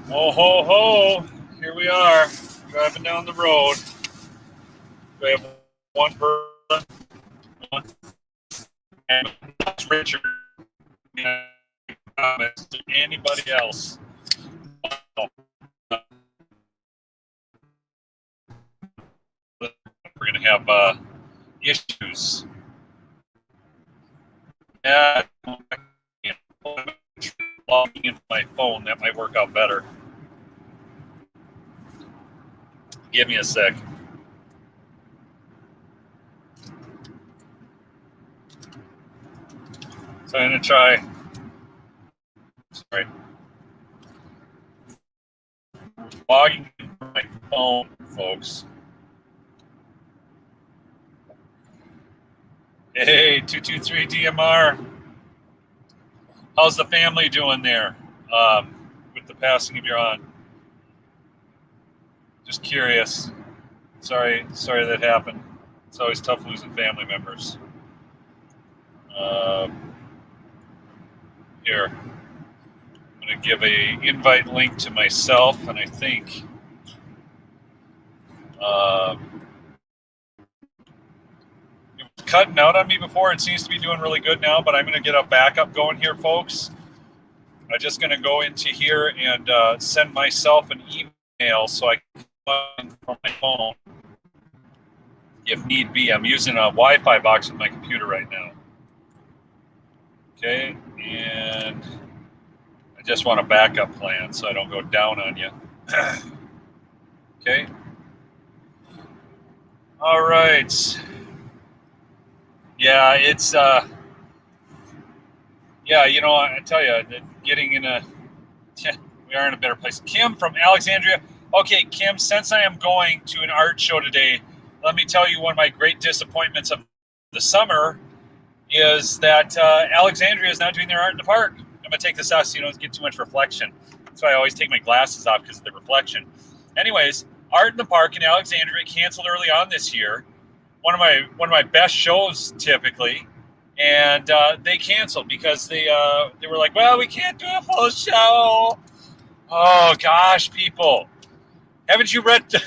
Whoa, ho, ho. Here we are, driving down the road. We have one person, one, and it's Richard. Comments to anybody else. We're going to have issues. Yeah, logging into my phone, that might work out better. Give me a sec. So I'm going to try. Sorry. Logging into my phone, folks. Hey, 223 DMR. How's the family doing there with the passing of your aunt? Just curious. Sorry that happened. It's always tough losing family members. Here, I'm going to give a invite link to myself, and I think it was cutting out on me before. It seems to be doing really good now, but I'm going to get a backup going here, folks. I'm just going to go into here and send myself an email so I can find from my phone if need be. I'm using a Wi-Fi box with my computer right now. Okay, and I just want a backup plan so I don't go down on you. Okay. All right. Yeah, it's yeah, you know, I tell you, getting in a we are in a better place. Kim from Alexandria. Okay, Kim, since I am going to an art show today, let me tell you one of my great disappointments of the summer is that Alexandria is not doing their art in the park. I'm going to take this out so you don't get too much reflection. That's why I always take my glasses off, because of the reflection. Anyways, art in the park in Alexandria canceled early on this year. One of my best shows typically, and they canceled because they were like, well, we can't do a full show. Oh gosh, people, haven't you read the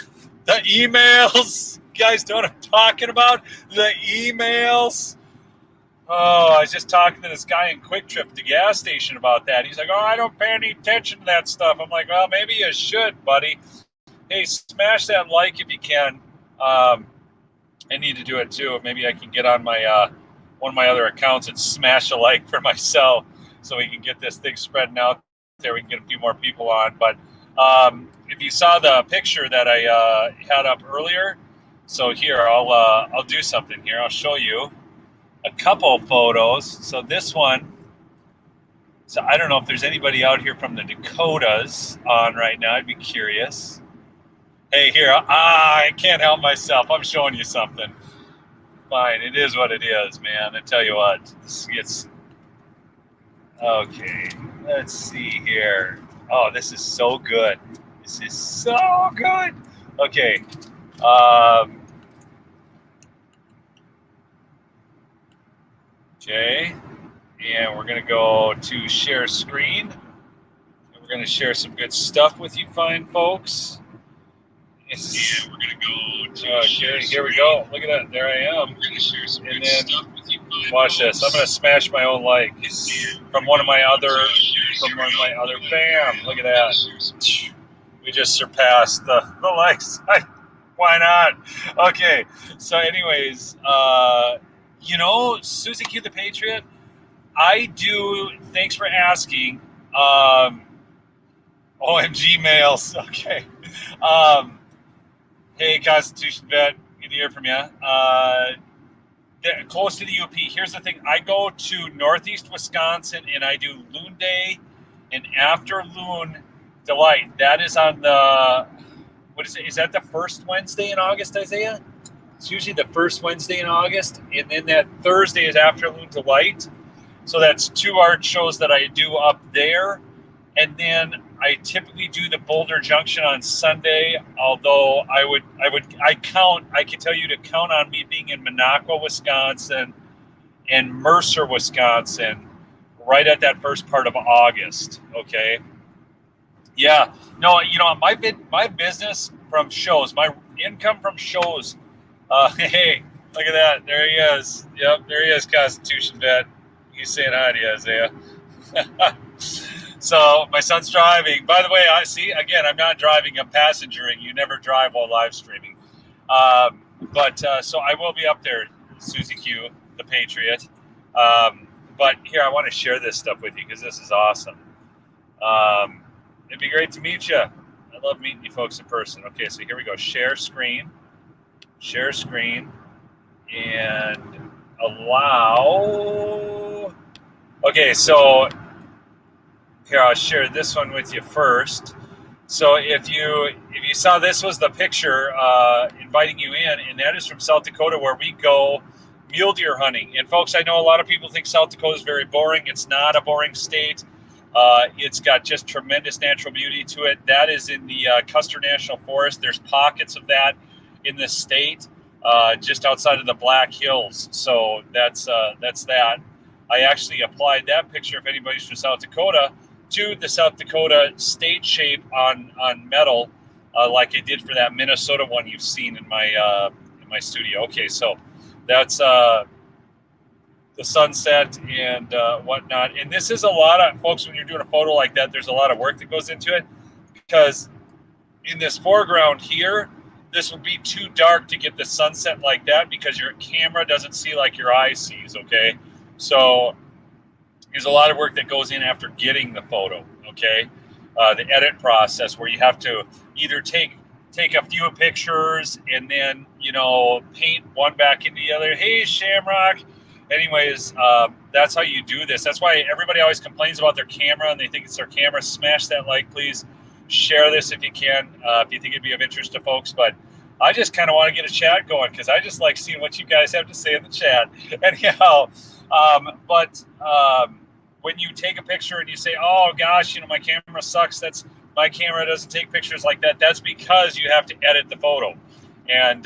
emails? You guys know what I'm talking about? The emails. Oh, I was just talking to this guy in Quick Trip at the gas station about that. He's like, oh, I don't pay any attention to that stuff. I'm like, well, maybe you should, buddy. Hey, smash that like if you can. I need to do it too. Maybe I can get on my one of my other accounts and smash a like for myself so we can get this thing spreading out there. We can get a few more people on. But if you saw the picture that I had up earlier, so here, I'll do something here. I'll show you a couple photos. So this one, so I don't know if there's anybody out here from the Dakotas on right now. I'd be curious. Hey, here, I can't help myself. I'm showing you something. Fine, it is what it is, man. I tell you what, this gets... Okay, let's see here. Oh, this is so good. This is so good. Okay. Okay. And we're going to go to share screen. And we're going to share some good stuff with you fine folks. And we're going to go to share screen. Here we go. Look at that. There I am. We're going to share some good stuff with you fine watch folks. This. I'm going to smash my own like from one of my other bam. Look at that. We just surpassed the likes. Why not? Okay. So anyways, you know, Susie Q the Patriot, I do, thanks for asking. OMG mails. Okay. Hey, Constitution Vet, good to hear from you. Close to the UP. Here's the thing. I go to Northeast Wisconsin and I do Loon Day and after Loon Delight. That is on the, what is it? Is that the first Wednesday in August, Isaiah? It's usually the first Wednesday in August. And then that Thursday is after Loon Delight. So that's 2 art shows that I do up there. And then I typically do the Boulder Junction on Sunday, although I can tell you to count on me being in Minocqua, Wisconsin and Mercer, Wisconsin, right at that first part of August, okay? Yeah. No, my business from shows, my income from shows. Hey, look at that. There he is. Yep, there he is, Constitution vet. He's saying hi to you, Isaiah. So my son's driving. By the way, I see again. I'm not driving. I'm passengering. You never drive while live streaming. So I will be up there, Susie Q, the Patriot. But here, I want to share this stuff with you because this is awesome. It'd be great to meet you. I love meeting you folks in person. Okay, so here we go. Share screen, and allow. Okay, so here I'll share this one with you first. So if you saw, this was the picture inviting you in, and that is from South Dakota, where we go mule deer hunting. And folks, I know a lot of people think South Dakota is very boring. It's not a boring state. It's got just tremendous natural beauty to it. That is in the Custer National Forest. There's pockets of that in the state, just outside of the Black Hills. So that's that. I actually applied that picture, if anybody's from South Dakota, to the South Dakota state shape on metal, like I did for that Minnesota one you've seen in my studio. Okay, so that's the sunset and whatnot. And this is a lot of, folks, when you're doing a photo like that, there's a lot of work that goes into it, because in this foreground here, this will be too dark to get the sunset like that, because your camera doesn't see like your eye sees, okay? So there's a lot of work that goes in after getting the photo, okay? The edit process, where you have to either take a few pictures and then, paint one back into the other. Hey, Shamrock. Anyways, that's how you do this. That's why everybody always complains about their camera and they think it's their camera. Smash that like, please. Share this if you can, if you think it'd be of interest to folks. But I just kind of want to get a chat going, because I just like seeing what you guys have to say in the chat. Anyhow, when you take a picture and you say, oh gosh, my camera sucks, my camera doesn't take pictures like that, that's because you have to edit the photo. And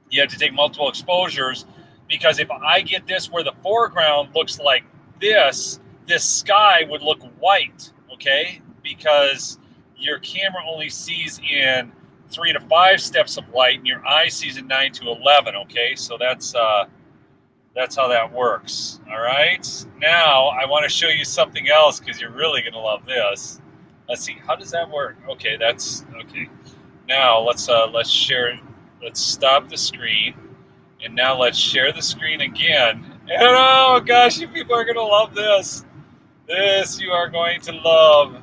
you have to take multiple exposures, because if I get this where the foreground looks like this sky would look white, okay? Because your camera only sees in 3 to 5 steps of light, and your eye sees in 9 to 11, okay? So that's how that works, all right? Now, I want to show you something else, because you're really going to love this. Let's see, how does that work? Okay, that's, okay. Now, let's share it. Let's stop the screen, and now let's share the screen again. And oh, gosh, you people are going to love this. This you are going to love.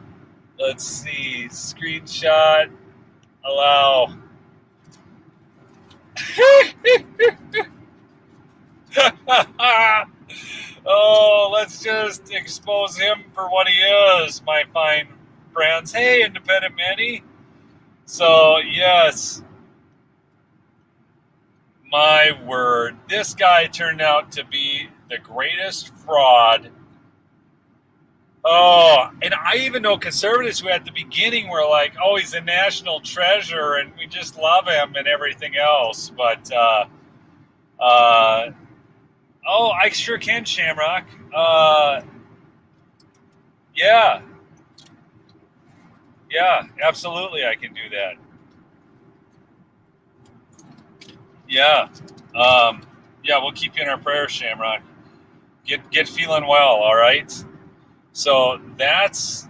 Let's see, screenshot, allow. Oh, let's just expose him for what he is, my fine friends. Hey, Independent Manny. So, yes, my word, this guy turned out to be the greatest fraud. Oh, and I even know conservatives who at the beginning were like, oh, he's a national treasure and we just love him and everything else. But, oh, I sure can, Shamrock. Yeah, absolutely, I can do that. Yeah, we'll keep you in our prayers, Shamrock. Get feeling well, all right? So that's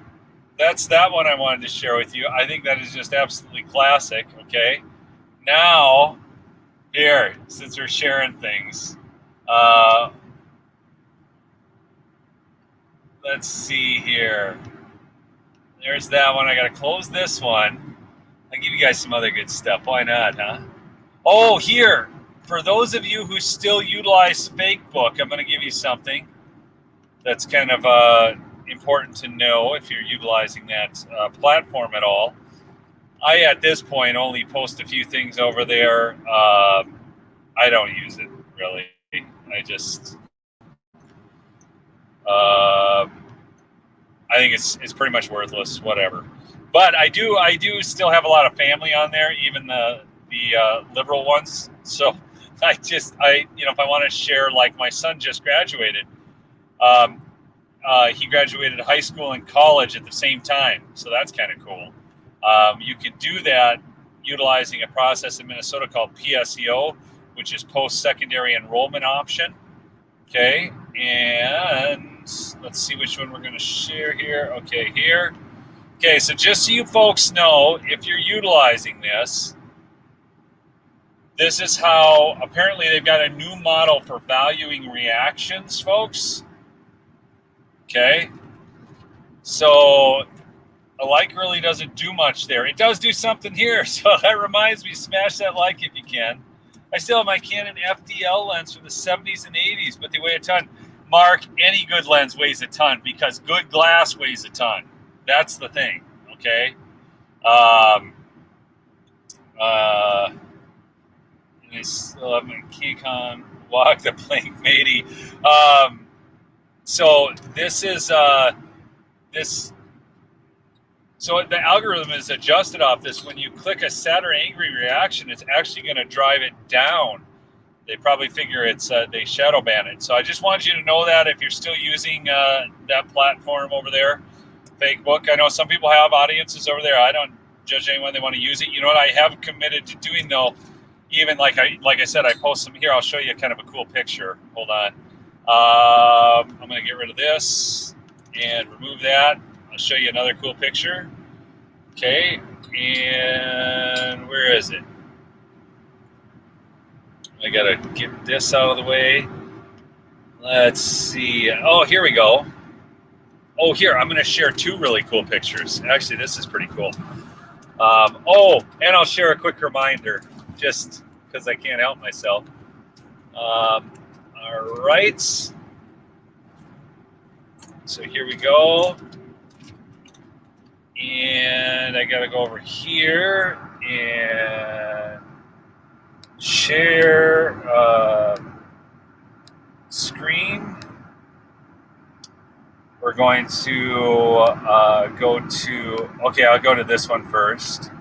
that one I wanted to share with you. I think that is just absolutely classic, okay? Now, here, since we're sharing things, let's see here. There's that one. I got to close this one. I'll give you guys some other good stuff. Why not, huh? Oh, here. For those of you who still utilize Facebook, I'm going to give you something that's kind of important to know if you're utilizing that platform at all. I, at this point, only post a few things over there. I don't use it, really. I just... I think it's pretty much worthless, whatever. But I do still have a lot of family on there, even the liberal ones. So if I want to share, like my son just graduated, he graduated high school and college at the same time. So that's kind of cool. You can do that utilizing a process in Minnesota called PSEO, which is post-secondary enrollment option. Okay, and let's see which one we're going to share here. Okay, here. Okay, so just so you folks know, if you're utilizing this, this is how apparently they've got a new model for valuing reactions, folks. Okay, so a like really doesn't do much there. It does do something here, so that reminds me, smash that like if you can. I still have my Canon FDL lens from the 70s and 80s, but they weigh a ton. Mark, any good lens weighs a ton because good glass weighs a ton. That's the thing, okay? I still have my Keycon Walk the Plank Matey. So this is this. So the algorithm is adjusted off this. When you click a sad or angry reaction, it's actually going to drive it down. They probably figure it's they shadow ban it. So I just wanted you to know that if you're still using that platform over there, Facebook. I know some people have audiences over there. I don't judge anyone; they want to use it. You know what I have committed to doing though, even like I said, I post them here. I'll show you kind of a cool picture. Hold on. I'm going to get rid of this and remove that. I'll show you another cool picture. Okay, and where is it? I gotta get this out of the way. Let's see. Oh, here we go. Oh, here, I'm gonna share two really cool pictures. Actually, this is pretty cool. And I'll share a quick reminder, just because I can't help myself. All right. So here we go. And I got to go over here and share screen. We're going to go to, okay, I'll go to this one first.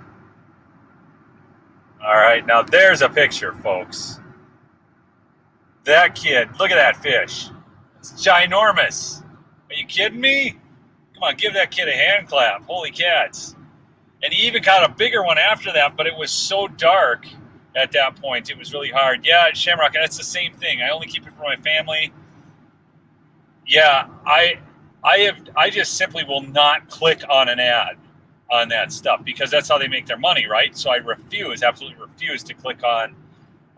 All right, now there's a picture, folks. That kid, look at that fish. It's ginormous. Are you kidding me? Come on, give that kid a hand clap. Holy cats. And he even caught a bigger one after that, but it was so dark at that point. It was really hard. Yeah, Shamrock, that's the same thing. I only keep it for my family. Yeah, I just simply will not click on an ad on that stuff because that's how they make their money, right? So I absolutely refuse to click on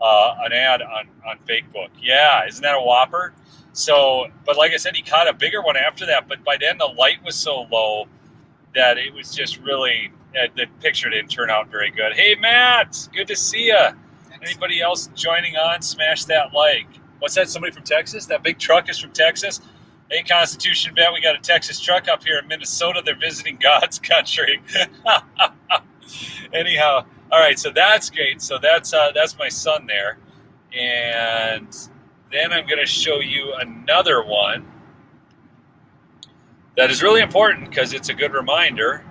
an ad on Facebook. Yeah, isn't that a whopper? So, but like I said, he caught a bigger one after that, but by then the light was so low that it was just really, the picture didn't turn out very good. Hey, Matt, good to see you. Anybody else joining on, smash that like. What's that, somebody from Texas? That big truck is from Texas? Hey, Constitution Bet, we got a Texas truck up here in Minnesota. They're visiting God's country. Anyhow, all right, so that's great. So that's my son there. And then I'm going to show you another one that is really important because it's a good reminder.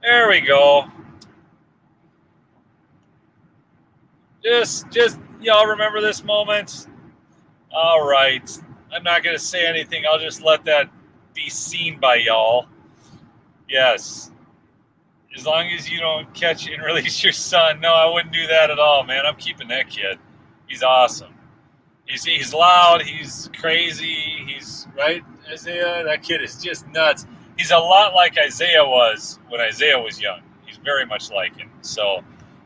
There we go. Just y'all remember this moment? All right. I'm not going to say anything. I'll just let that be seen by y'all. Yes. As long as you don't catch and release your son. No, I wouldn't do that at all, man. I'm keeping that kid. He's awesome. He's loud. He's crazy. He's, right, Isaiah? That kid is just nuts. He's a lot like Isaiah was when Isaiah was young. He's very much like him. So,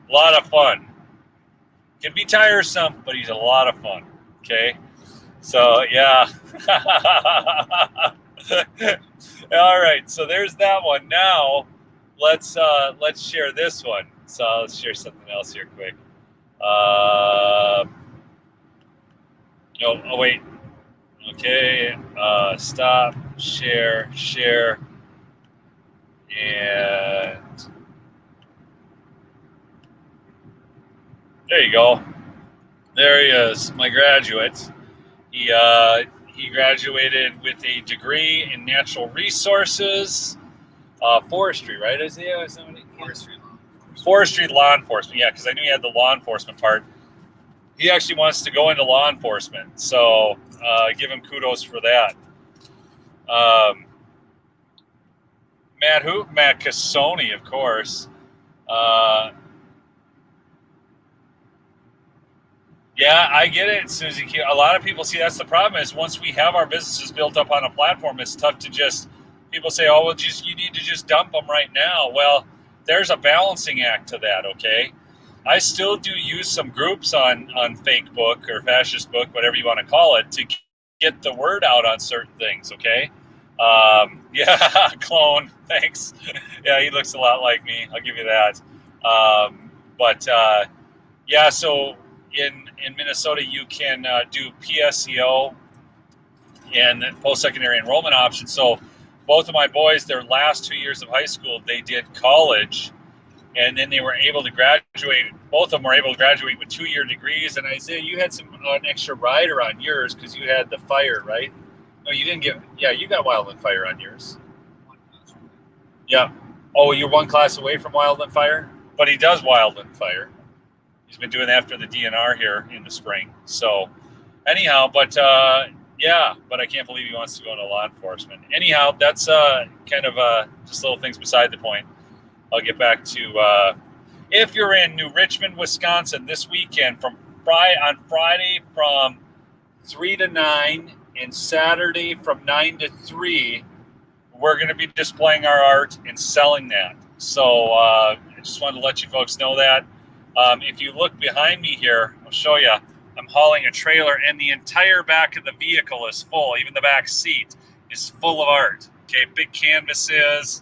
a lot of fun. Can be tiresome, but he's a lot of fun. Okay? So, yeah. All right. So, there's that one. Now, let's share this one. So, let's share something else here quick. No, oh, wait. Okay. Stop. Share. And there you go. There he is, my graduate. He graduated with a degree in natural resources, forestry, right, Isaiah? Forestry law enforcement, yeah, because I knew he had the law enforcement part. He actually wants to go into law enforcement, so give him kudos for that. Matt Cassoni, of course. Yeah, I get it, Susie. A lot of people see that's the problem is once we have our businesses built up on a platform, it's tough to just, people say, oh, well, you need to just dump them right now. Well, there's a balancing act to that, okay? I still do use some groups on Fake Book or Fascist Book, whatever you want to call it, to get the word out on certain things, okay? Yeah, clone, thanks. Yeah, he looks a lot like me. I'll give you that. Yeah, so in Minnesota, you can do PSEO and post-secondary enrollment options. So both of my boys, their last 2 years of high school, they did college, and then they were able to graduate. Both of them were able to graduate with 2-year degrees. And Isaiah, you had an extra rider on yours because you had the fire, right? No, you didn't get. Yeah, you got Wildland Fire on yours. Yeah. Oh, you're one class away from Wildland Fire, but he does Wildland Fire. He's been doing that for the DNR here in the spring. So anyhow, but yeah, but I can't believe he wants to go into law enforcement. Anyhow, that's kind of just little things beside the point. I'll get back to if you're in New Richmond, Wisconsin this weekend on Friday from 3 to 9 and Saturday from 9 to 3, we're going to be displaying our art and selling that. So I just wanted to let you folks know that. If you look behind me here, I'll show you. I'm hauling a trailer, and the entire back of the vehicle is full. Even the back seat is full of art. Okay, big canvases,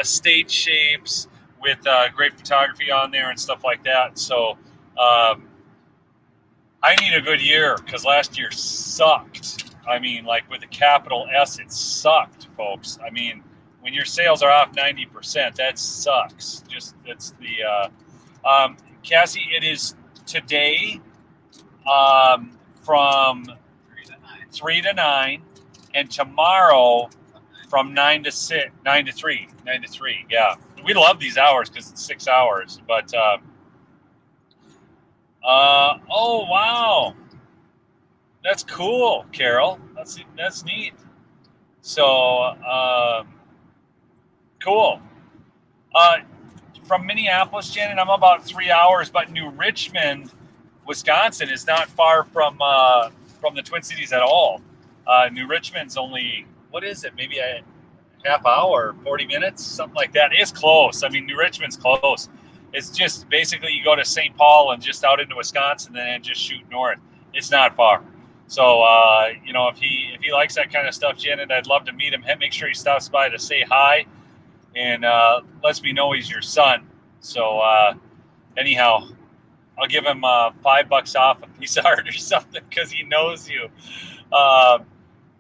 stage shapes with great photography on there and stuff like that. So I need a good year because last year sucked. I mean, like with a capital S, it sucked, folks. I mean, when your sales are off 90%, that sucks. Just that's the. Cassie, it is today from 3 to 9, and tomorrow from 9 to 3. Yeah, we love these hours because it's 6 hours. But oh wow, that's cool, Carol. That's neat. So cool. From Minneapolis, Janet, I'm about 3 hours, but New Richmond, Wisconsin is not far from the Twin Cities at all. New Richmond's only, what is it, maybe a half hour, 40 minutes, something like that. It's close. I mean, New Richmond's close. It's just basically you go to St. Paul and just out into Wisconsin and then just shoot north. It's not far. So, you know, if he likes that kind of stuff, Janet, I'd love to meet him. Make sure he stops by to say hi. And lets me know he's your son. So anyhow, I'll give him $5 off a piece of art or something because he knows you.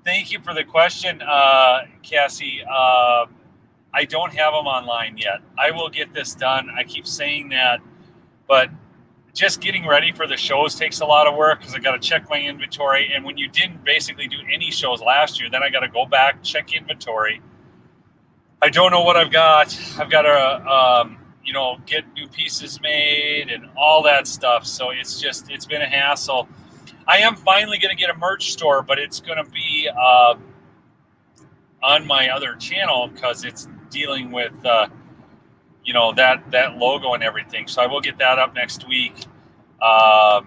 Thank you for the question, Cassie. I don't have them online yet. I will get this done. I keep saying that, but just getting ready for the shows takes a lot of work because I got to check my inventory. And when you didn't basically do any shows last year, then I got to go back, check inventory. I don't know what I've got. I've got to, you know, get new pieces made and all that stuff. So it's been a hassle. I am finally going to get a merch store, but it's going to be on my other channel because it's dealing with, you know, that logo and everything. So I will get that up next week. I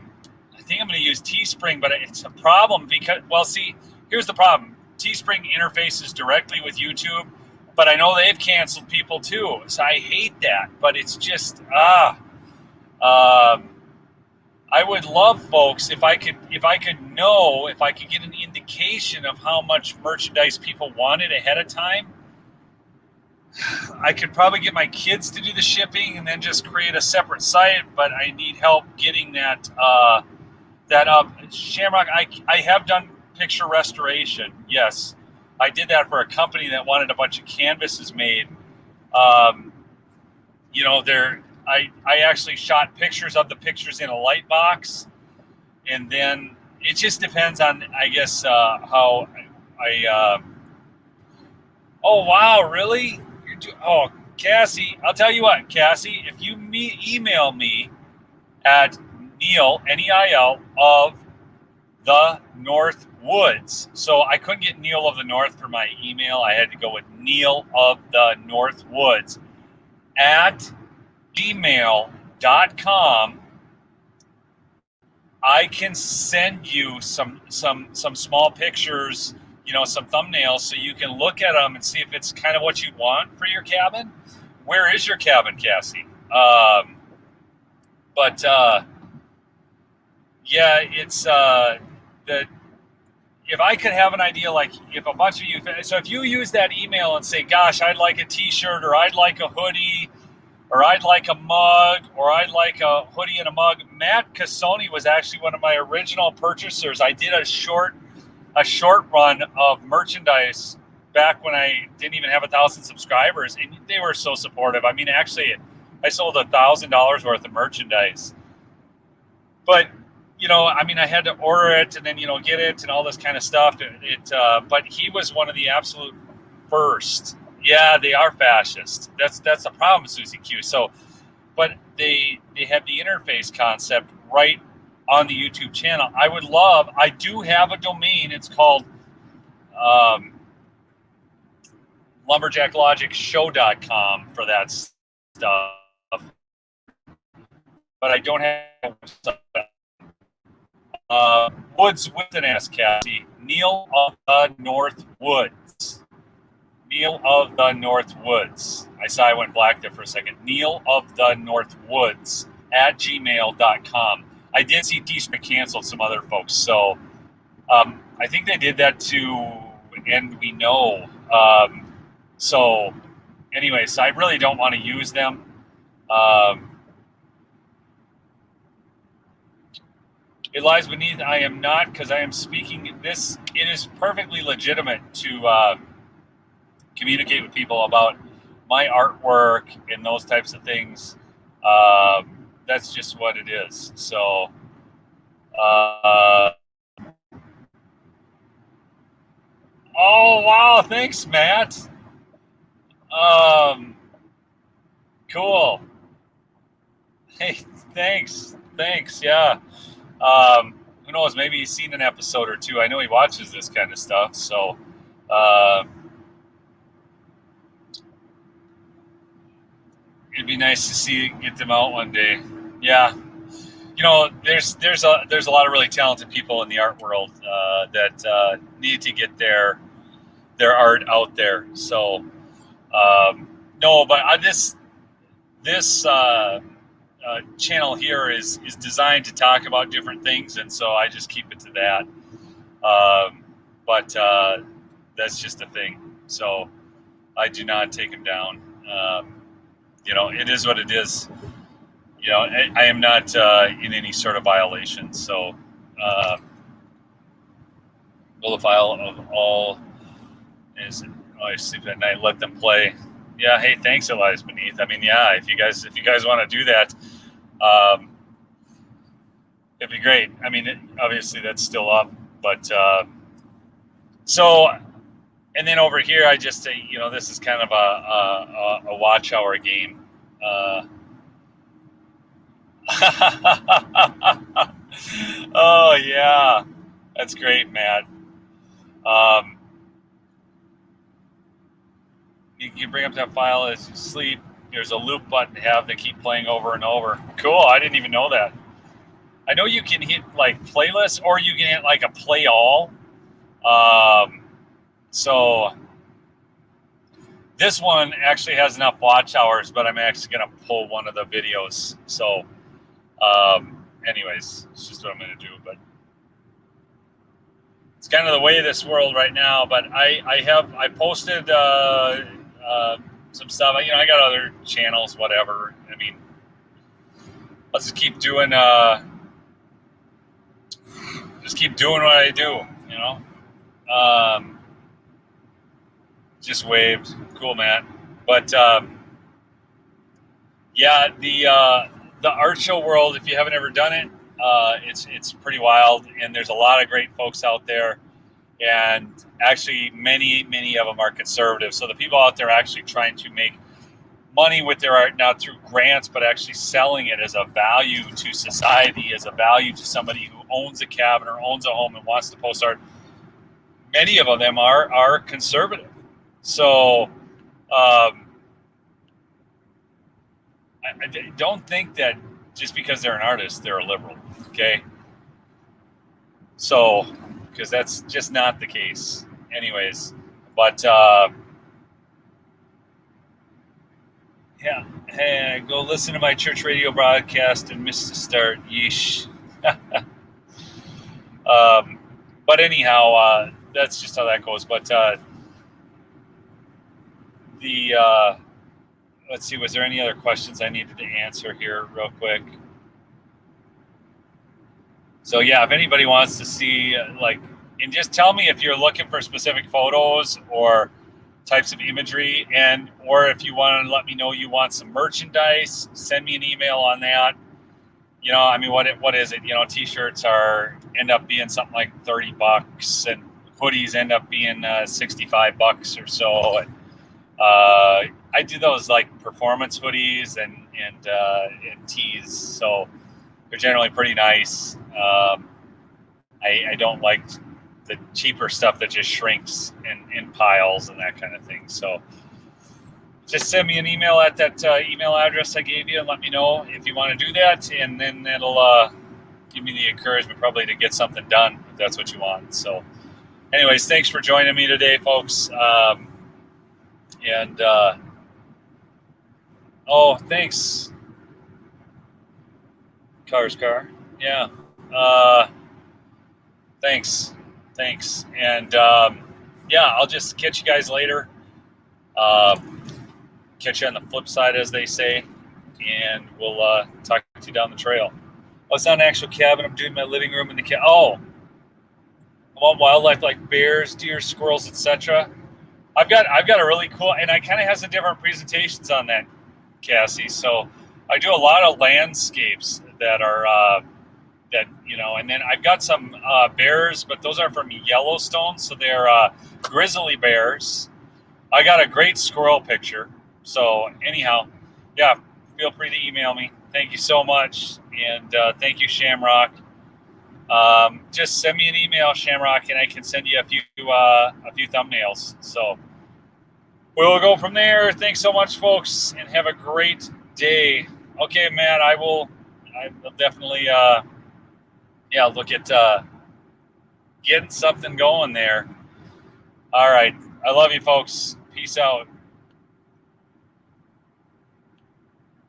think I'm going to use Teespring, but it's a problem because, well, see, here's the problem. Teespring interfaces directly with YouTube. But I know they've canceled people too, so I hate that. But it's just I would love, folks, if I could get an indication of how much merchandise people wanted ahead of time. I could probably get my kids to do the shipping and then just create a separate site. But I need help getting that up. Shamrock, I have done picture restoration, yes. I did that for a company that wanted a bunch of canvases made. You know, I actually shot pictures of the pictures in a light box, and then it just depends on, I guess, how I. Oh wow, really? Oh, Cassie, I'll tell you what, Cassie, if you email me at Neil, Neil, of the North Woods. So I couldn't get Neil of the North for my email. I had to go with Neil of the North Woods at gmail.com. I can send you some small pictures, some thumbnails, so you can look at them and see if it's kind of what you want for your cabin. Where is your cabin, Cassie? Yeah, it's if I could have an idea, like if a bunch of you, so if you use that email and say, gosh, I'd like a t-shirt, or I'd like a hoodie, or I'd like a mug, or I'd like a hoodie and a mug. Matt Cassoni was actually one of my original purchasers. I did a short run of merchandise back when I didn't even have 1,000 subscribers, and they were so supportive. I mean, actually, I sold $1,000 worth of merchandise. But, I had to order it and then, get it and all this kind of stuff. But he was one of the absolute first. Yeah, they are fascist. That's the problem, Susie Q. So, but they have the interface concept right on the YouTube channel. I do have a domain. It's called lumberjacklogicshow.com for that stuff. But I don't have a website. Woods with an S, Cassie. Neil of the North Woods. Neil of the North Woods. I saw I went black there for a second. Neil of the North Woods at gmail.com. I did see T-shirt canceled some other folks, so I think they did that to End We Know. So anyways, I really don't want to use them. It lies beneath. I am not, because I am speaking this. It is perfectly legitimate to communicate with people about my artwork and those types of things. That's just what it is. So, oh wow, thanks, Matt. Cool. Hey, thanks, yeah. Who knows? Maybe he's seen an episode or two. I know he watches this kind of stuff, so. It'd be nice to get them out one day. Yeah, there's a lot of really talented people in the art world that need to get their art out there. So no, but this channel here is designed to talk about different things, and so I just keep it to that. But that's just a thing. So I do not take them down. It is what it is. I am not in any sort of violation. So, will the file of all is I sleep at night, let them play. Yeah. Hey, thanks, Elias Beneath. I mean, yeah, if you guys want to do that, it'd be great. I mean, obviously that's still up, but so. And then over here, I just say, this is kind of a watch hour game. Oh yeah, that's great, Matt. You can bring up that file as you sleep. There's a loop button to have that keep playing over and over. Cool. I didn't even know that. I know you can hit like playlists, or you can hit like a play all. So this one actually has enough watch hours, but I'm actually going to pull one of the videos. So anyways, it's just what I'm going to do. But it's kind of the way of this world right now. But I posted some stuff. I got other channels, whatever. I mean, let's just keep doing what I do, just waved. Cool, man. But yeah, the art show world, if you haven't ever done it, it's pretty wild, and there's a lot of great folks out there, and actually many of them are conservative. So the people out there actually trying to make money with their art, not through grants, but actually selling it as a value to society, as a value to somebody who owns a cabin or owns a home and wants to post art. Many of them are conservative. So I don't think that just because they're an artist, they're a liberal, okay? So, because that's just not the case. Anyways, but yeah, hey, go listen to my church radio broadcast and miss the start. Yeesh. But anyhow, that's just how that goes. But let's see, was there any other questions I needed to answer here real quick? So yeah, if anybody wants to see, and just tell me if you're looking for specific photos or types of imagery, or if you want to let me know you want some merchandise, send me an email on that. I mean, what is it? T-shirts end up being something like $30, and hoodies end up being $65 or so. And, I do those like performance hoodies and tees, so they're generally pretty nice. I don't like the cheaper stuff that just shrinks in piles and that kind of thing. So just send me an email at that email address I gave you and let me know if you want to do that. And then it'll give me the encouragement probably to get something done if that's what you want. So anyways, thanks for joining me today, folks. Oh, thanks. Car. Yeah. Thanks. And yeah, I'll just catch you guys later. Catch you on the flip side, as they say, and we'll talk to you down the trail. Oh, it's not an actual cabin. I'm doing my living room in the cabin. Oh, I want wildlife like bears, deer, squirrels, etc. I've got a really cool, and I kind of have some different presentations on that, Cassie. So I do a lot of landscapes that are and then I've got some bears, but those are from Yellowstone, so they're grizzly bears. I got a great squirrel picture. So anyhow, yeah, feel free to email me. Thank you so much, and thank you, Shamrock. Just send me an email, Shamrock, and I can send you a few thumbnails. So we'll go from there. Thanks so much, folks, and have a great day. Okay, Matt, I'll definitely look at getting something going there. All right, I love you, folks. Peace out.